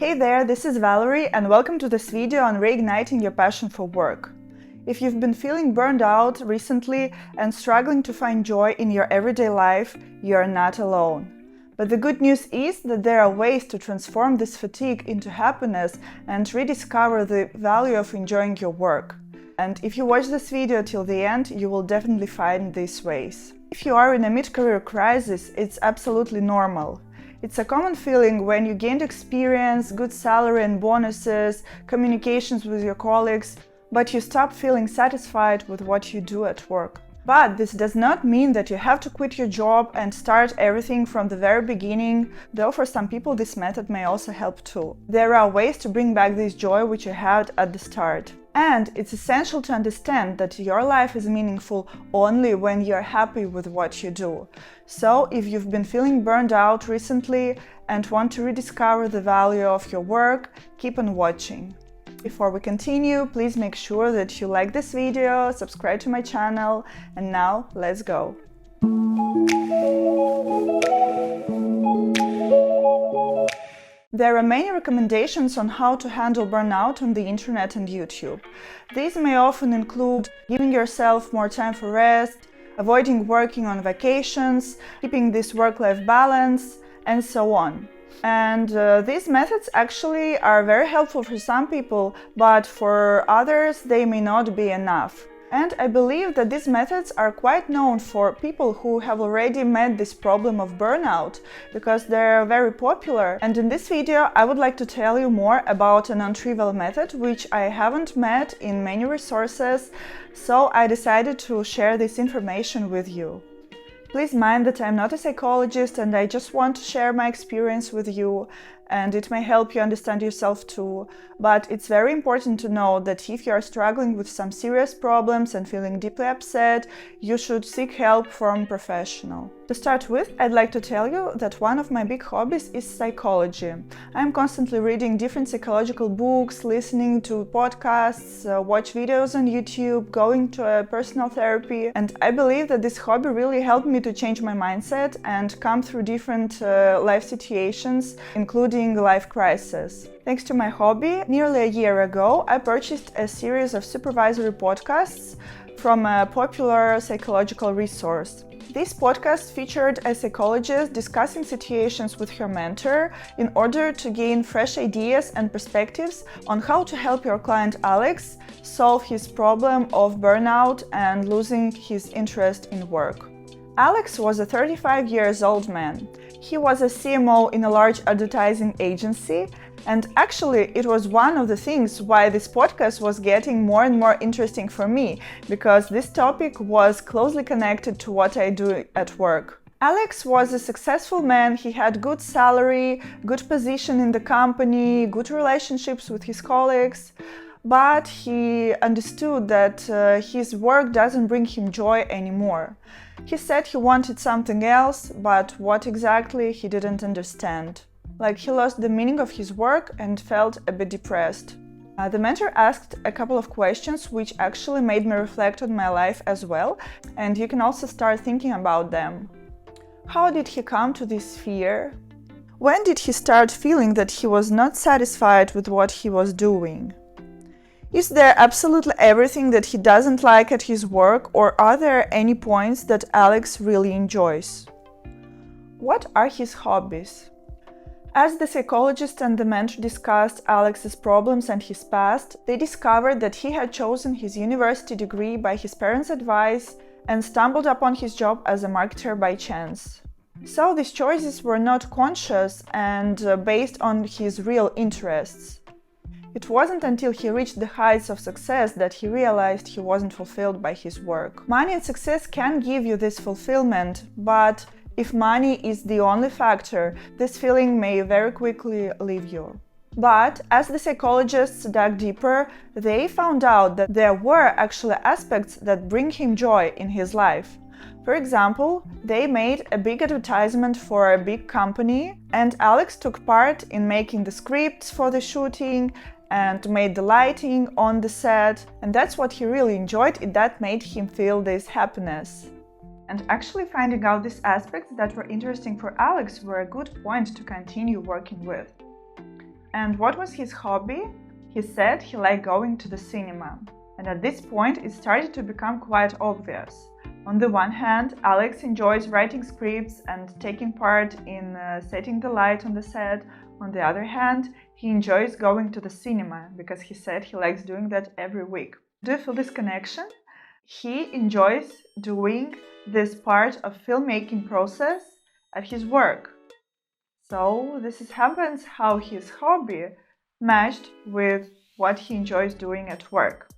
Hey there, this is Valerie and welcome to this video on reigniting your passion for work. If you've been feeling burned out recently and struggling to find joy in your everyday life, you're not alone. But the good news is that there are ways to transform this fatigue into happiness and rediscover the value of enjoying your work. And if you watch this video till the end, you will definitely find these ways. If you are in a mid-career crisis, it's absolutely normal. It's a common feeling when you gained experience, good salary and bonuses, communications with your colleagues, but you stop feeling satisfied with what you do at work. But this does not mean that you have to quit your job and start everything from the very beginning, though for some people this method may also help too. There are ways to bring back this joy which you had at the start. And it's essential to understand that your life is meaningful only when you're happy with what you do. So, if you've been feeling burned out recently and want to rediscover the value of your work, keep on watching. Before we continue, please make sure that you like this video, subscribe to my channel, and now let's go! There are many recommendations on how to handle burnout on the internet and YouTube. These may often include giving yourself more time for rest, avoiding working on vacations, keeping this work-life balance, and so on. And these methods actually are very helpful for some people, but for others they may not be enough. And I believe that these methods are quite known for people who have already met this problem of burnout, because they're very popular. And in this video I would like to tell you more about a non-trivial method which I haven't met in many resources, so I decided to share this information with you. Please mind that I'm not a psychologist and I just want to share my experience with you, and it may help you understand yourself too. But it's very important to know that if you are struggling with some serious problems and feeling deeply upset, you should seek help from a professional. To start with, I'd like to tell you that one of my big hobbies is psychology. I'm constantly reading different psychological books, listening to podcasts, watch videos on YouTube, going to a personal therapy, and I believe that this hobby really helped me to change my mindset and come through different life situations, including life crisis. Thanks to my hobby, nearly a year ago, I purchased a series of supervisory podcasts from a popular psychological resource. This podcast featured a psychologist discussing situations with her mentor in order to gain fresh ideas and perspectives on how to help your client Alex solve his problem of burnout and losing his interest in work. Alex was a 35-year-old man. He was a CMO in a large advertising agency, and actually it was one of the things why this podcast was getting more and more interesting for me, because this topic was closely connected to what I do at work. Alex was a successful man. He had good salary, good position in the company, good relationships with his colleagues, but he understood that his work doesn't bring him joy anymore. He said he wanted something else, but what exactly he didn't understand. Like, he lost the meaning of his work and felt a bit depressed. The mentor asked a couple of questions which actually made me reflect on my life as well, and you can also start thinking about them. How did he come to this fear? When did he start feeling that he was not satisfied with what he was doing? Is there absolutely everything that he doesn't like at his work, or are there any points that Alex really enjoys? What are his hobbies? As the psychologist and the mentor discussed Alex's problems and his past, they discovered that he had chosen his university degree by his parents' advice and stumbled upon his job as a marketer by chance. So these choices were not conscious and based on his real interests. It wasn't until he reached the heights of success that he realized he wasn't fulfilled by his work. Money and success can give you this fulfillment, but if money is the only factor, this feeling may very quickly leave you. But as the psychologists dug deeper, they found out that there were actually aspects that bring him joy in his life. For example, they made a big advertisement for a big company, and Alex took part in making the scripts for the shooting and made the lighting on the set, and that's what he really enjoyed. That made him feel this happiness. And actually finding out these aspects that were interesting for Alex were a good point to continue working with. And what was his hobby? He said he liked going to the cinema. And at this point, it started to become quite obvious. On the one hand, Alex enjoys writing scripts and taking part in setting the light on the set. On the other hand, he enjoys going to the cinema because he said he likes doing that every week. Do you feel this connection? He enjoys doing this part of filmmaking process at his work. So this happens how his hobby matched with what he enjoys doing at work.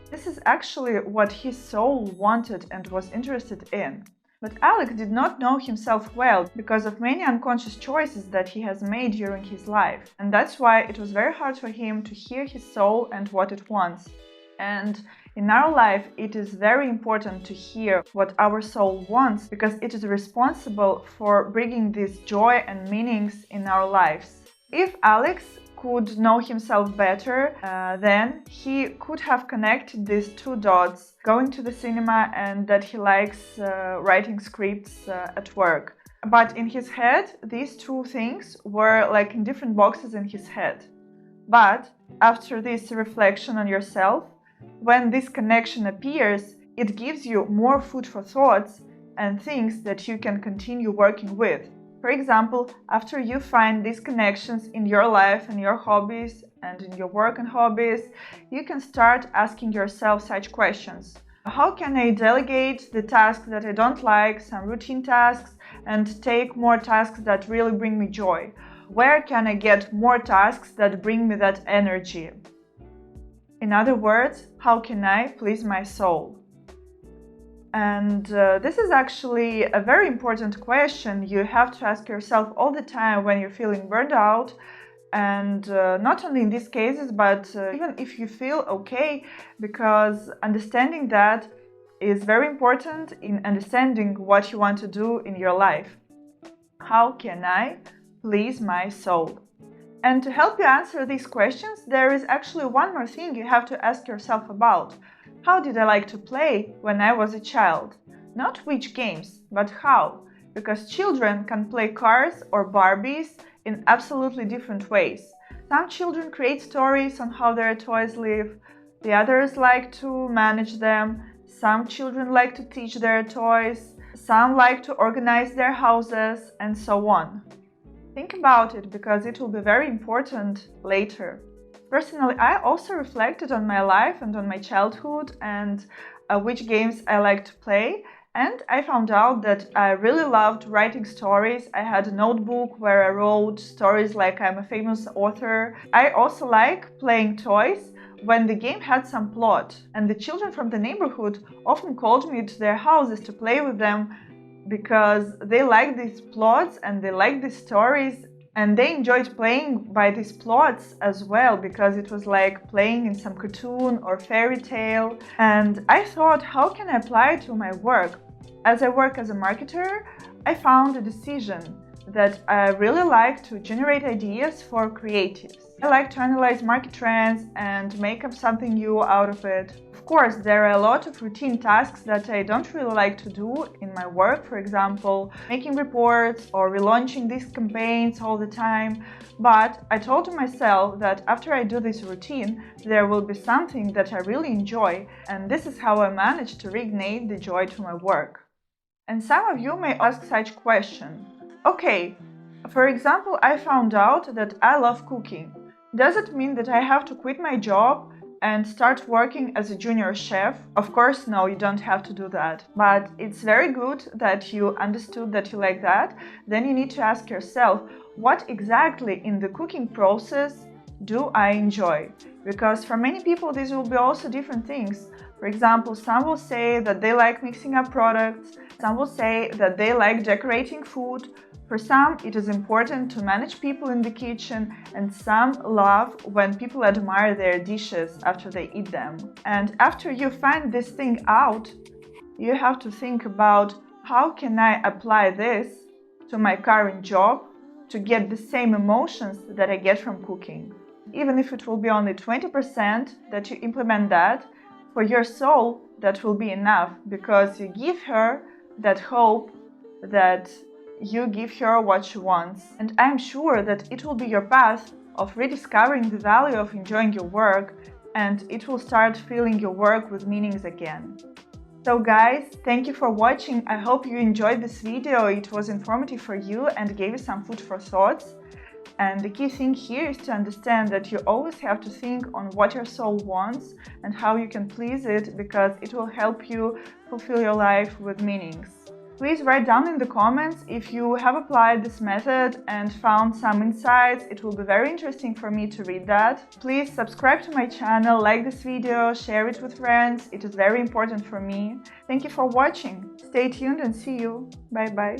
This is actually what his soul wanted and was interested in. But Alex did not know himself well because of many unconscious choices that he has made during his life. And that's why it was very hard for him to hear his soul and what it wants. And in our life, it is very important to hear what our soul wants because it is responsible for bringing this joy and meanings in our lives. If Alex could know himself better, then he could have connected these two dots, going to the cinema and that he likes writing scripts at work. But in his head, these two things were like in different boxes in his head. But after this reflection on yourself, when this connection appears, it gives you more food for thoughts and things that you can continue working with. For example, after you find these connections in your life and your hobbies and in your work and hobbies, you can start asking yourself such questions. How can I delegate the tasks that I don't like, some routine tasks, and take more tasks that really bring me joy? Where can I get more tasks that bring me that energy? In other words, how can I please my soul? And this is actually a very important question you have to ask yourself all the time when you're feeling burned out. And not only in these cases, but even if you feel okay, because understanding that is very important in understanding what you want to do in your life. How can I please my soul? And to help you answer these questions, there is actually one more thing you have to ask yourself about. How did I like to play when I was a child? Not which games, but how. Because children can play cars or Barbies in absolutely different ways. Some children create stories on how their toys live. The others like to manage them. Some children like to teach their toys. Some like to organize their houses, and so on. Think about it because it will be very important later. Personally, I also reflected on my life and on my childhood and which games I like to play. And I found out that I really loved writing stories. I had a notebook where I wrote stories like I'm a famous author. I also like playing toys when the game had some plot. And the children from the neighborhood often called me to their houses to play with them because they like these plots and they like these stories. And they enjoyed playing by these plots as well because it was like playing in some cartoon or fairy tale. And I thought, how can I apply it to my work? As I work as a marketer, I found a decision that I really like to generate ideas for creatives. I like to analyze market trends and make up something new out of it. Of course, there are a lot of routine tasks that I don't really like to do in my work, for example, making reports or relaunching these campaigns all the time. But I told myself that after I do this routine, there will be something that I really enjoy, and this is how I managed to reignite the joy to my work. And some of you may ask such question. Okay, for example, I found out that I love cooking. Does it mean that I have to quit my job and start working as a junior chef? Of course, no, you don't have to do that. But it's very good that you understood that you like that. Then you need to ask yourself, what exactly in the cooking process do I enjoy? Because for many people, these will be also different things. For example, some will say that they like mixing up products. Some will say that they like decorating food. For some, it is important to manage people in the kitchen, and some love when people admire their dishes after they eat them. And after you find this thing out, you have to think about how can I apply this to my current job to get the same emotions that I get from cooking. Even if it will be only 20% that you implement that, for your soul, that will be enough because you give her that hope that you give her what she wants. And I'm sure that it will be your path of rediscovering the value of enjoying your work, and it will start filling your work with meanings again. So guys, thank you for watching. I hope you enjoyed this video. It was informative for you and gave you some food for thoughts. And the key thing here is to understand that you always have to think on what your soul wants and how you can please it, because it will help you fulfill your life with meanings. Please write down in the comments if you have applied this method and found some insights. It will be very interesting for me to read that. Please subscribe to my channel, like this video, share it with friends. It is very important for me. Thank you for watching. Stay tuned and see you. Bye bye.